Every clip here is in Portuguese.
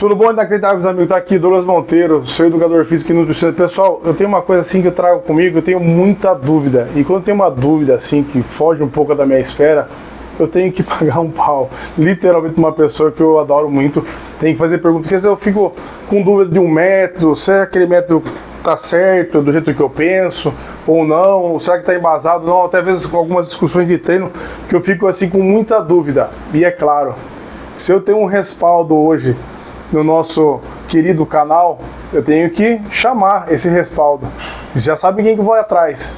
Tudo bom, inacreditáveis amigos? Tá aqui Douglas Monteiro, sou educador físico e nutricionista. Pessoal, eu tenho uma coisa assim que eu trago comigo, eu tenho muita dúvida. E quando tem uma dúvida assim que foge um pouco da minha esfera, eu tenho que pagar um pau. Literalmente uma pessoa que eu adoro muito, tem que fazer pergunta, porque se eu fico com dúvida de um método, se aquele método tá certo, do jeito que eu penso, ou não, será que tá embasado, não, até às vezes com algumas discussões de treino, que eu fico assim com muita dúvida. E é claro, se eu tenho um respaldo hoje no nosso querido canal, eu tenho que chamar esse respaldo. Vocês já sabem quem que vai atrás,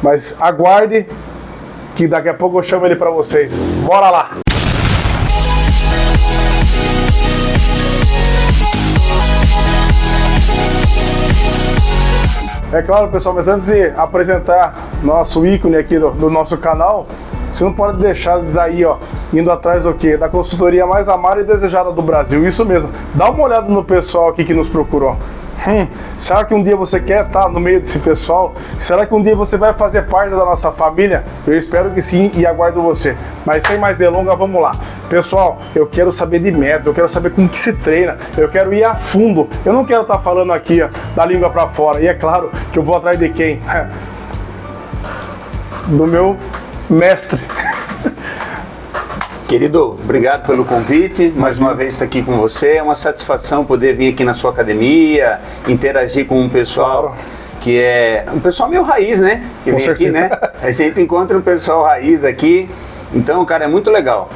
mas aguarde que daqui a pouco eu chamo ele para vocês. Bora lá! É claro, pessoal, mas antes de apresentar nosso ícone aqui do nosso canal, você não pode deixar daí, ó, indo atrás do quê? Da consultoria mais amada e desejada do Brasil. Isso mesmo. Dá uma olhada no pessoal aqui que nos procurou. Será que um dia você quer estar no meio desse pessoal? Será que um dia você vai fazer parte da nossa família? Eu espero que sim e aguardo você. Mas sem mais delongas, vamos lá. Pessoal, eu quero saber de método, eu quero saber como que se treina, eu quero ir a fundo. Eu não quero estar falando aqui, ó, da língua para fora. E é claro que eu vou atrás de quem? Do meu mestre. Querido, obrigado pelo convite, mais uma vez estar aqui com você, é uma satisfação poder vir aqui na sua academia, interagir com um pessoal, claro, que é um pessoal meio raiz, né? Que vem aqui, né? A gente encontra um pessoal raiz aqui, então, cara, é muito legal.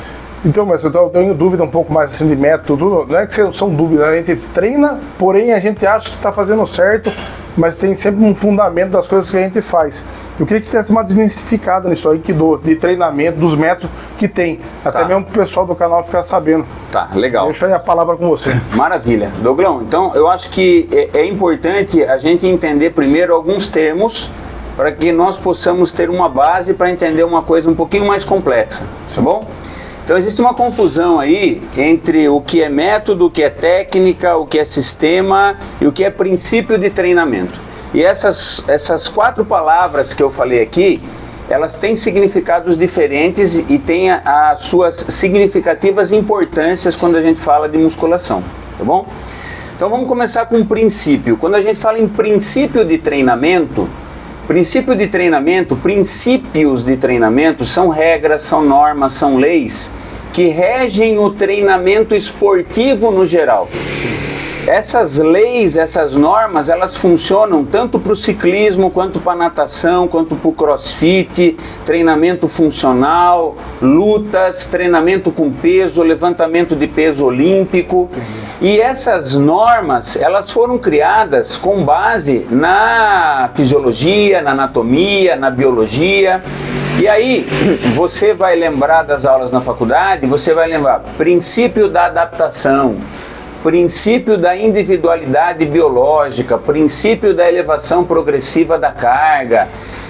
Então, mas eu tenho dúvida um pouco mais assim de método, não é que são dúvidas, a gente treina, porém a gente acha que está fazendo certo, mas tem sempre um fundamento das coisas que a gente faz. Eu queria que você desse uma desmistificada nisso aí, de treinamento, dos métodos que tem, até mesmo para o pessoal do canal ficar sabendo. Tá, legal. Deixa aí a palavra com você. Maravilha. Douglão, então eu acho que é importante a gente entender primeiro alguns termos para que nós possamos ter uma base para entender uma coisa um pouquinho mais complexa, tá bom? Então existe uma confusão aí entre o que é método, o que é técnica, o que é sistema e o que é princípio de treinamento. E essas quatro palavras que eu falei aqui, elas têm significados diferentes e têm as suas significativas importâncias quando a gente fala de musculação, tá bom? Então vamos começar com o princípio. Quando a gente fala em princípio de treinamento, princípios de treinamento são regras, são normas, são leis que regem o treinamento esportivo no geral. Essas leis, essas normas, elas funcionam tanto para o ciclismo, quanto para a natação, quanto para o crossfit, treinamento funcional, lutas, treinamento com peso, levantamento de peso olímpico. E essas normas, elas foram criadas com base na fisiologia, na anatomia, na biologia. E aí, você vai lembrar das aulas na faculdade, você vai lembrar princípio da adaptação, princípio da individualidade biológica, princípio da elevação progressiva da carga.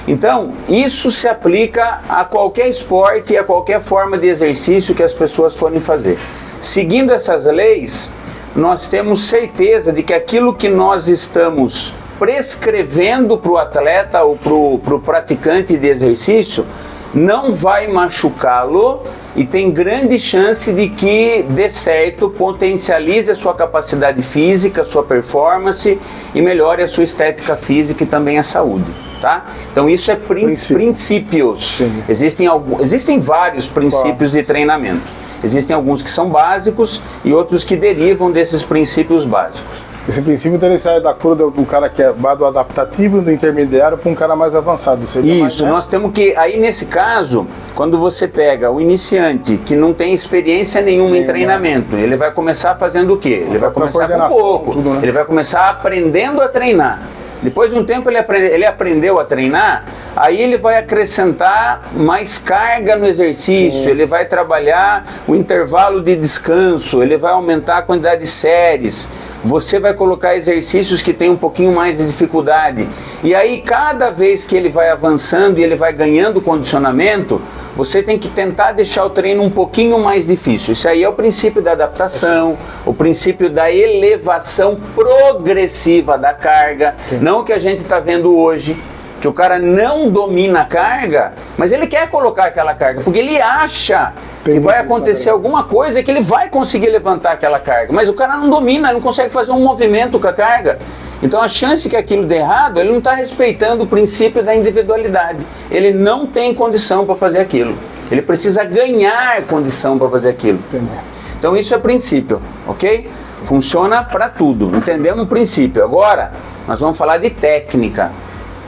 Então, isso se aplica a qualquer esporte e a qualquer forma de exercício que as pessoas forem fazer. Seguindo essas leis, nós temos certeza de que aquilo que nós estamos prescrevendo para o atleta ou para o praticante de exercício não vai machucá-lo e tem grande chance de que dê certo, potencialize a sua capacidade física, a sua performance e melhore a sua estética física e também a saúde, tá? Então isso é princípios. Existem vários princípios de treinamento. Existem alguns que são básicos e outros que derivam desses princípios básicos. Esse princípio ele sai da cura do cara que é do adaptativo, do intermediário, para um cara mais avançado. Isso, nós temos que, aí nesse caso, quando você pega o iniciante que não tem experiência nenhuma em treinamento, ele vai começar fazendo o quê? Ele vai começar com pouco, tudo, né? Ele vai começar aprendendo a treinar. Depois de um tempo ele aprendeu a treinar, aí ele vai acrescentar mais carga no exercício, ele vai trabalhar o intervalo de descanso, ele vai aumentar a quantidade de séries, você vai colocar exercícios que tem um pouquinho mais de dificuldade. E aí cada vez que ele vai avançando e ele vai ganhando condicionamento, você tem que tentar deixar o treino um pouquinho mais difícil. Isso aí é o princípio da adaptação, o princípio da elevação progressiva da carga, não o que a gente está vendo hoje, que o cara não domina a carga, mas ele quer colocar aquela carga, porque ele acha que vai acontecer alguma coisa que ele vai conseguir levantar aquela carga, mas o cara não domina, ele não consegue fazer um movimento com a carga. Então a chance que aquilo dê errado, ele não está respeitando o princípio da individualidade. Ele não tem condição para fazer aquilo. Ele precisa ganhar condição para fazer aquilo. Entendi. Então isso é princípio, ok? Funciona para tudo. Entendemos o princípio. Agora, nós vamos falar de técnica.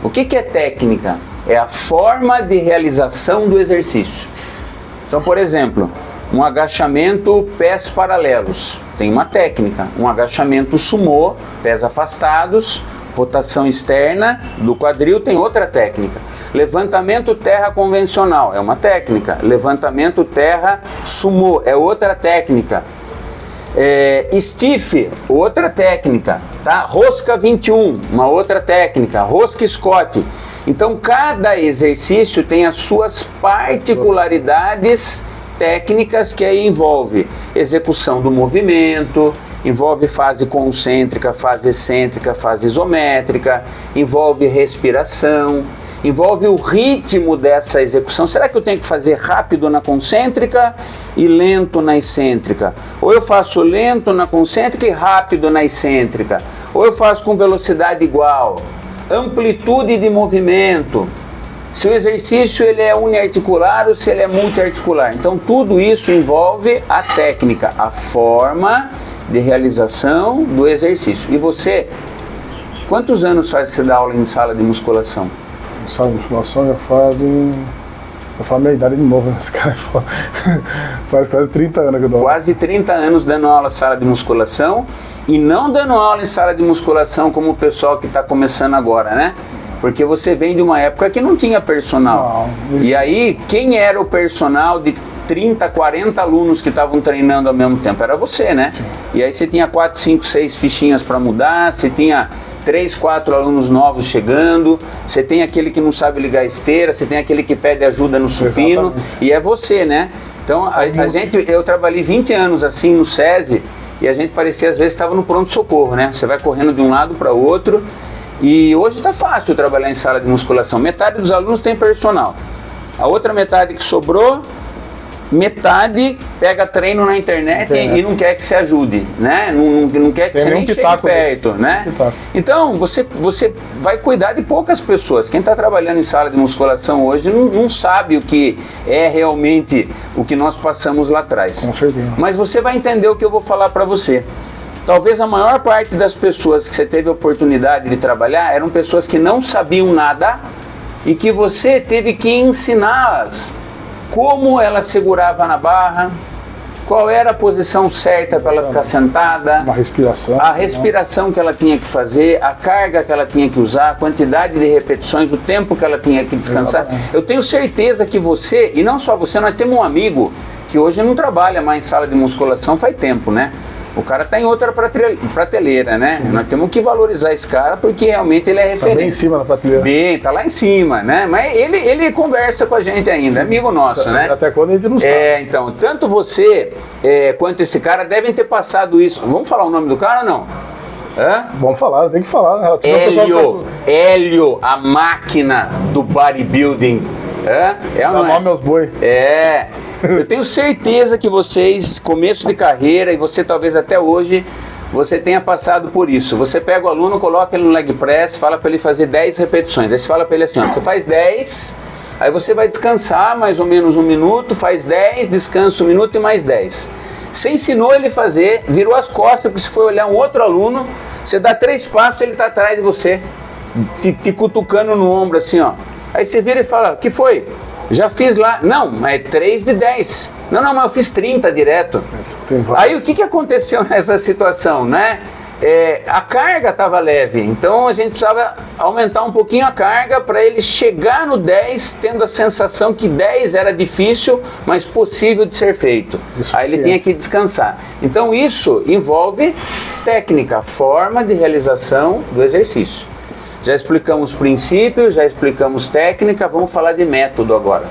O que é técnica? É a forma de realização do exercício. Então, por exemplo, um agachamento pés paralelos, tem uma técnica. Um agachamento sumô, pés afastados, rotação externa do quadril, tem outra técnica. Levantamento terra convencional, é uma técnica. Levantamento terra sumô, é outra técnica. Stiff, outra técnica, tá? Rosca 21, uma outra técnica. Rosca Scott. Então, cada exercício tem as suas particularidades técnicas, que aí envolve execução do movimento, envolve fase concêntrica, fase excêntrica, fase isométrica, envolve respiração, envolve o ritmo dessa execução. Será que eu tenho que fazer rápido na concêntrica e lento na excêntrica? Ou eu faço lento na concêntrica e rápido na excêntrica? Ou eu faço com velocidade igual? Amplitude de movimento. Se o exercício ele é uniarticular ou se ele é multiarticular. Então tudo isso envolve a técnica, a forma de realização do exercício. E você, quantos anos faz você dar aula em sala de musculação? Sala de musculação já faz a minha idade de novo, esse cara faz quase 30 anos que eu dou aula. Quase 30 anos dando aula em sala de musculação e não dando aula em sala de musculação como o pessoal que está começando agora, né? Porque você vem de uma época que não tinha personal. Não, e aí, quem era o personal de 30, 40 alunos que estavam treinando ao mesmo tempo? Era você, né? Sim. E aí você tinha 4, 5, 6 fichinhas para mudar, você tinha 3, 4 alunos novos chegando, você tem aquele que não sabe ligar a esteira, você tem aquele que pede ajuda no supino. Exatamente. E é você, né? Então, eu trabalhei 20 anos assim no SESI e a gente parecia às vezes estava no pronto-socorro, né? Você vai correndo de um lado para o outro. E hoje está fácil trabalhar em sala de musculação. Metade dos alunos tem personal. A outra metade que sobrou, metade pega treino na internet e não quer que você ajude, né? Não quer que você nem chegue perto, né? Então, você vai cuidar de poucas pessoas. Quem está trabalhando em sala de musculação hoje não sabe o que é realmente o que nós passamos lá atrás. Com certeza. Mas você vai entender o que eu vou falar para você. Talvez a maior parte das pessoas que você teve a oportunidade de trabalhar eram pessoas que não sabiam nada e que você teve que ensiná-las como ela segurava na barra, qual era a posição certa para ela ficar sentada, a respiração que ela tinha que fazer, a carga que ela tinha que usar, a quantidade de repetições, o tempo que ela tinha que descansar. Exatamente. Eu tenho certeza que você, e não só você, nós temos um amigo que hoje não trabalha mais em sala de musculação faz tempo, né? O cara está em outra prateleira, né? Sim. Nós temos que valorizar esse cara porque realmente ele é referência. Tá bem em cima da prateleira. Bem, tá lá em cima, né? Mas ele conversa com a gente ainda, é amigo nosso, né? Até quando a gente não sabe. Então, tanto você quanto esse cara devem ter passado isso. Vamos falar o nome do cara ou não? Vamos falar, tem que falar. Né? Hélio, a máquina do bodybuilding. Dá nome aos boi. Eu tenho certeza que vocês, começo de carreira, e você talvez até hoje, você tenha passado por isso. Você pega o aluno, coloca ele no leg press, fala para ele fazer 10 repetições. Aí você fala para ele assim, ó, você faz 10, aí você vai descansar mais ou menos 1 minuto, faz 10, descansa 1 minuto e mais 10. Você ensinou ele a fazer, virou as costas, porque se for olhar um outro aluno, você dá 3 passos, ele está atrás de você, te cutucando no ombro assim, ó. Aí você vira e fala, o que foi? Já fiz lá. Não, mas é 3 de 10. Não, mas eu fiz 30 direto. Aí o que aconteceu nessa situação, né? A carga estava leve, então a gente precisava aumentar um pouquinho a carga para ele chegar no 10, tendo a sensação que 10 era difícil, mas possível de ser feito. Aí ele tinha que descansar. Então isso envolve técnica, forma de realização do exercício. Já explicamos princípios, já explicamos técnica, vamos falar de método agora,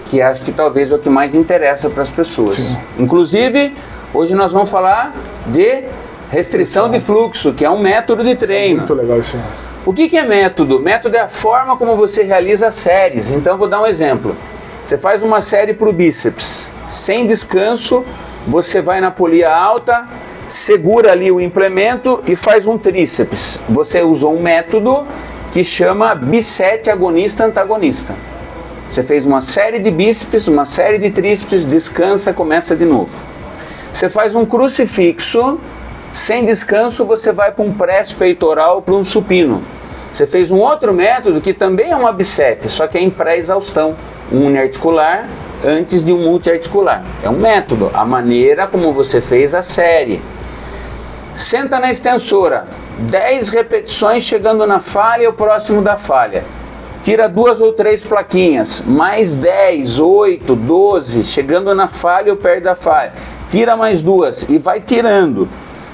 que acho que talvez é o que mais interessa para as pessoas. Sim. Inclusive, hoje nós vamos falar de restrição de fluxo, que é um método de treino. Muito legal isso. O que é método? Método é a forma como você realiza séries. Então, vou dar um exemplo. Você faz uma série para o bíceps, sem descanso, você vai na polia alta, segura ali o implemento e faz um tríceps. Você usou um método que chama bisete agonista-antagonista. Você fez uma série de bíceps, uma série de tríceps, descansa, começa de novo. Você faz um crucifixo, sem descanso você vai para um press peitoral, para um supino. Você fez um outro método que também é uma bisete, só que é em pré-exaustão, um uniarticular antes de um multiarticular. É um método, a maneira como você fez a série. Senta na extensora, 10 repetições chegando na falha, o próximo da falha. Tira 2 ou 3 plaquinhas, mais 10, 8, 12, chegando na falha ou perto da falha. Tira mais 2 e vai tirando.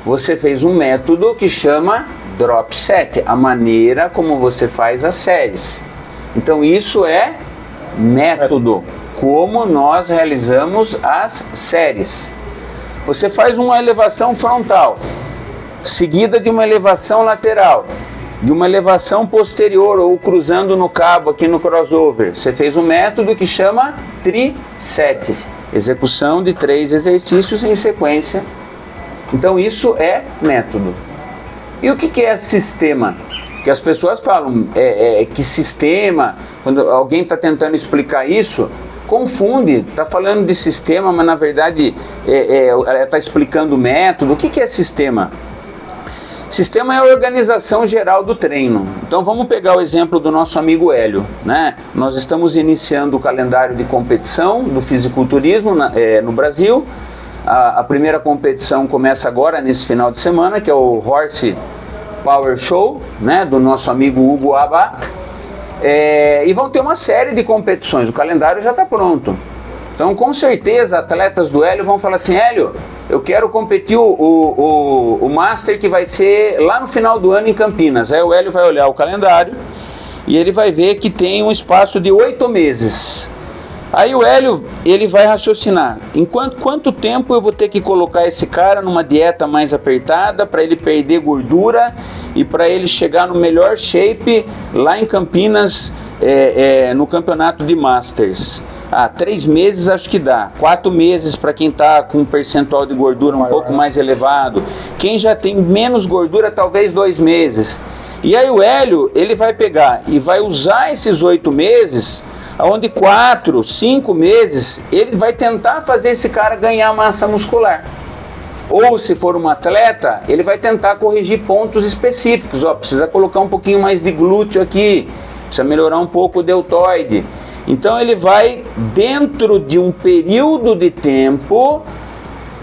Você fez um método que chama drop set, a maneira como você faz as séries. Então isso é método, como nós realizamos as séries. Você faz uma elevação frontal, seguida de uma elevação lateral, de uma elevação posterior ou cruzando no cabo aqui no crossover. Você fez um método que chama tri-set, execução de 3 exercícios em sequência. Então isso é método. E o que é sistema? Que as pessoas falam que sistema, quando alguém está tentando explicar isso, confunde, está falando de sistema, mas na verdade ela está explicando método. O que é sistema? Sistema é a organização geral do treino. Então vamos pegar o exemplo do nosso amigo Hélio, né? Nós estamos iniciando o calendário de competição do fisiculturismo no Brasil. A primeira competição começa agora, nesse final de semana, que é o Horse Power Show, né, do nosso amigo Hugo Abba. E vão ter uma série de competições, o calendário já está pronto. Então, com certeza, atletas do Hélio vão falar assim: Hélio, eu quero competir o Master que vai ser lá no final do ano em Campinas. Aí o Hélio vai olhar o calendário e ele vai ver que tem um espaço de 8 meses. Aí o Hélio, ele vai raciocinar, quanto tempo eu vou ter que colocar esse cara numa dieta mais apertada para ele perder gordura e para ele chegar no melhor shape lá em Campinas, no campeonato de Masters. 3 meses acho que dá, 4 meses para quem está com um percentual de gordura um pouco mais elevado, quem já tem menos gordura talvez 2 meses. E aí o Hélio, ele vai pegar e vai usar esses 8 meses, onde 4, 5 meses, ele vai tentar fazer esse cara ganhar massa muscular. Ou se for um atleta, ele vai tentar corrigir pontos específicos. Precisa colocar um pouquinho mais de glúteo aqui, precisa melhorar um pouco o deltoide. Então ele vai, dentro de um período de tempo,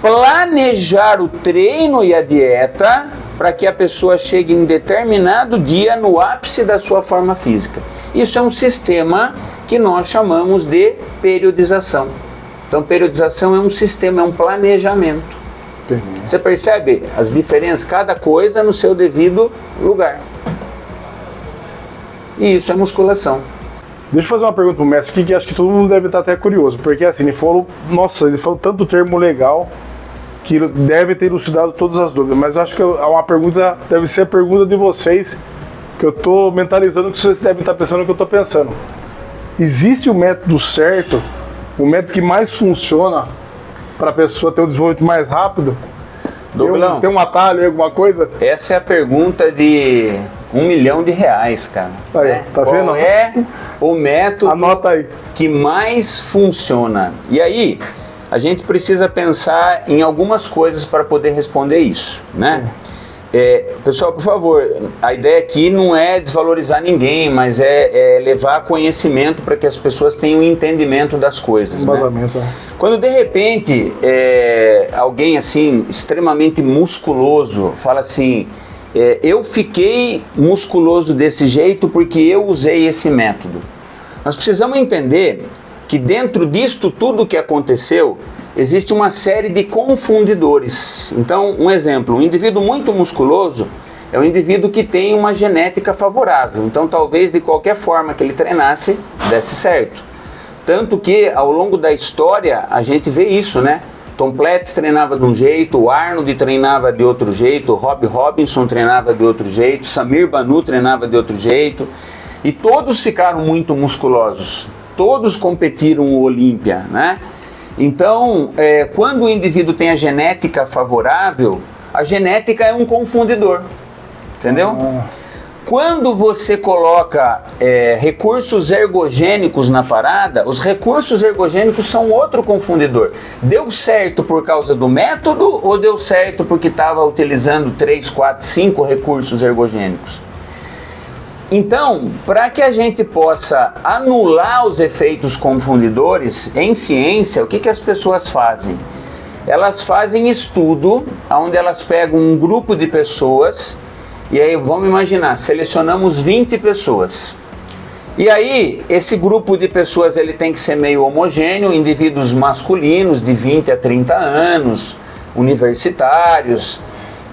planejar o treino e a dieta para que a pessoa chegue em determinado dia no ápice da sua forma física. Isso é um sistema que nós chamamos de periodização. Então, periodização é um sistema, é um planejamento. Você percebe as diferenças? Cada coisa no seu devido lugar. E isso é musculação. Deixa eu fazer uma pergunta pro mestre aqui, que acho que todo mundo deve estar até curioso. Porque assim, ele falou tanto termo legal que deve ter elucidado todas as dúvidas. Mas eu acho que uma pergunta deve ser a pergunta de vocês, que eu estou mentalizando que vocês devem estar pensando o que eu estou pensando. Existe o método certo, o método que mais funciona para a pessoa ter um desenvolvimento mais rápido? Doblão, tem um atalho, alguma coisa? Essa é a pergunta de R$1 milhão, cara. Aí, tá vendo? Qual é o método Anota aí. que mais funciona? E aí, a gente precisa pensar em algumas coisas para poder responder isso, né? Pessoal, por favor, a ideia aqui não é desvalorizar ninguém, mas é levar conhecimento para que as pessoas tenham entendimento das coisas. Embasamento, né? Quando de repente alguém assim extremamente musculoso fala assim: eu fiquei musculoso desse jeito porque eu usei esse método. Nós precisamos entender que dentro disto tudo que aconteceu, existe uma série de confundidores. Então, um exemplo, um indivíduo muito musculoso é um indivíduo que tem uma genética favorável. Então, talvez de qualquer forma que ele treinasse, desse certo. Tanto que, ao longo da história, a gente vê isso, né? Tom Platz treinava de um jeito, o Arnold treinava de outro jeito, o Rob Robinson treinava de outro jeito, Samir Banu treinava de outro jeito, e todos ficaram muito musculosos, todos competiram o Olímpia, né? Então, quando o indivíduo tem a genética favorável, a genética é um confundidor, entendeu? Quando você coloca recursos ergogênicos na parada, os recursos ergogênicos são outro confundidor. Deu certo por causa do método ou deu certo porque estava utilizando 3, 4, 5 recursos ergogênicos? Então, para que a gente possa anular os efeitos confundidores, em ciência, o que as pessoas fazem? Elas fazem estudo, onde elas pegam um grupo de pessoas. E aí, vamos imaginar, selecionamos 20 pessoas. E aí, esse grupo de pessoas ele tem que ser meio homogêneo, indivíduos masculinos de 20 a 30 anos, universitários.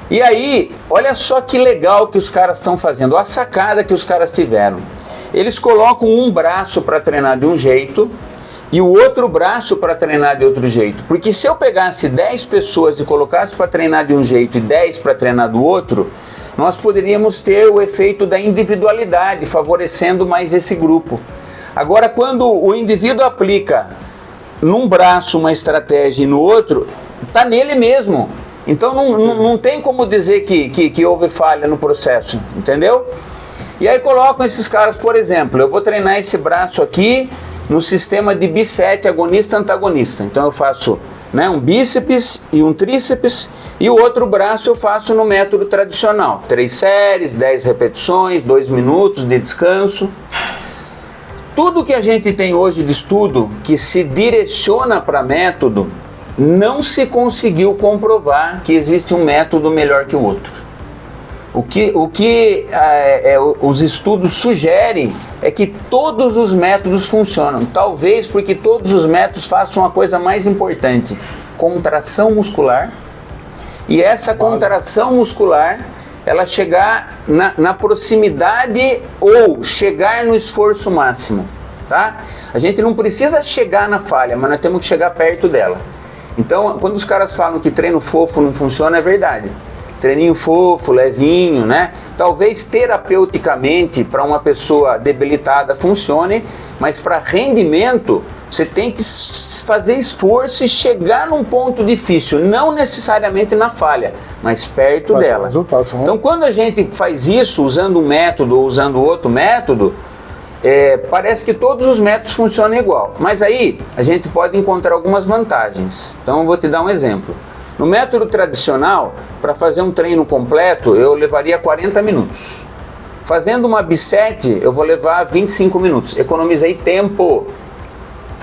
E aí, olha só que legal que os caras estão fazendo, a sacada que os caras tiveram. Eles colocam um braço para treinar de um jeito e o outro braço para treinar de outro jeito. Porque se eu pegasse 10 pessoas e colocasse para treinar de um jeito e 10 para treinar do outro, nós poderíamos ter o efeito da individualidade, favorecendo mais esse grupo. Agora, quando o indivíduo aplica num braço uma estratégia e no outro, está nele mesmo. Então não tem como dizer que houve falha no processo, entendeu? E aí colocam esses caras, por exemplo, eu vou treinar esse braço aqui no sistema de bisete agonista-antagonista. Então eu faço um bíceps e um tríceps, e o outro braço eu faço no método tradicional. 3 séries, 10 repetições, 2 minutos de descanso. Tudo que a gente tem hoje de estudo que se direciona para método, não se conseguiu comprovar que existe um método melhor que o outro. O que os estudos sugerem é que todos os métodos funcionam. Talvez porque todos os métodos façam uma coisa mais importante: contração muscular. E essa contração muscular, ela chegar na proximidade ou chegar no esforço máximo, tá? A gente não precisa chegar na falha, mas nós temos que chegar perto dela. Então, quando os caras falam que treino fofo não funciona, é verdade. Treininho fofo, levinho, né? Talvez terapeuticamente para uma pessoa debilitada funcione, mas para rendimento você tem que fazer esforço e chegar num ponto difícil, não necessariamente na falha, mas perto dela. Então, quando a gente faz isso usando um método ou usando outro método, parece que todos os métodos funcionam igual. Mas aí a gente pode encontrar algumas vantagens. Então eu vou te dar um exemplo. No método tradicional, para fazer um treino completo, eu levaria 40 minutos. Fazendo uma bisete, eu vou levar 25 minutos. Economizei tempo.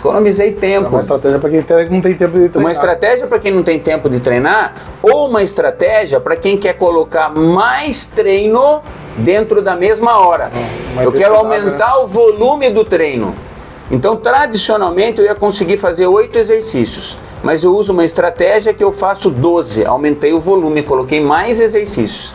É uma estratégia para quem não tem tempo de treinar. Uma estratégia para quem não tem tempo de treinar, ou uma estratégia para quem quer colocar mais treino dentro da mesma hora. Eu quero aumentar o volume do treino. Então, tradicionalmente, eu ia conseguir fazer 8 exercícios, mas eu uso uma estratégia que eu faço 12, aumentei o volume, coloquei mais exercícios.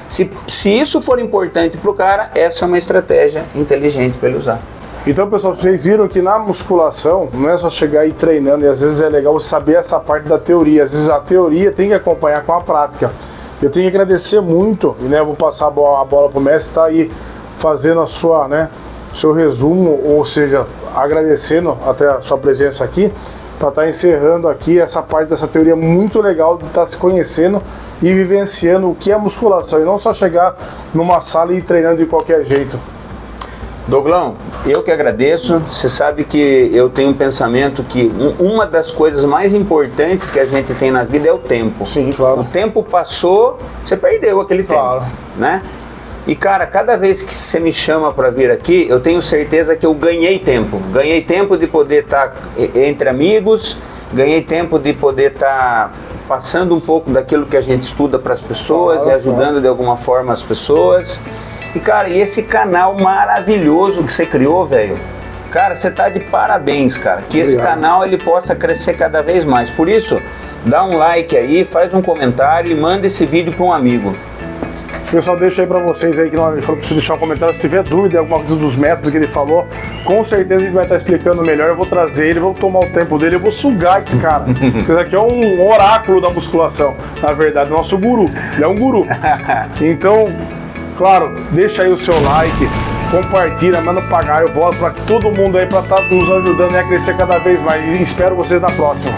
Se isso for importante para o cara, essa é uma estratégia inteligente para ele usar. Então, pessoal, vocês viram que na musculação não é só chegar aí treinando, e às vezes é legal saber essa parte da teoria. Às vezes a teoria tem que acompanhar com a prática. Eu tenho que agradecer muito, e vou passar a bola para o mestre, tá aí fazendo a sua, seu resumo, ou seja, agradecendo até a sua presença aqui, para estar encerrando aqui essa parte dessa teoria muito legal de estar se conhecendo e vivenciando o que é musculação, e não só chegar numa sala e ir treinando de qualquer jeito. Douglão, eu que agradeço. Você sabe que eu tenho um pensamento que uma das coisas mais importantes que a gente tem na vida é o tempo. Sim, claro. O tempo passou, você perdeu aquele tempo, né? E cara, cada vez que você me chama para vir aqui, eu tenho certeza que eu ganhei tempo. Ganhei tempo de poder estar entre amigos, ganhei tempo de poder estar passando um pouco daquilo que a gente estuda para as pessoas e ajudando de alguma forma as pessoas. E cara, e esse canal maravilhoso que você criou, velho, cara, você tá de parabéns, cara. Que esse canal ele possa crescer cada vez mais. Por isso, dá um like aí, faz um comentário e manda esse vídeo para um amigo. Pessoal, deixa aí pra vocês aí que ele falou pra você deixar um comentário. Se tiver dúvida em alguma coisa dos métodos que ele falou, com certeza a gente vai estar explicando melhor. Eu vou trazer ele, vou tomar o tempo dele, eu vou sugar esse cara. Porque esse aqui é um oráculo da musculação. Na verdade, nosso guru. Ele é um guru. Então, claro, deixa aí o seu like, compartilha, manda pagar. Eu volto pra todo mundo aí pra estar nos ajudando a crescer cada vez mais. E espero vocês na próxima.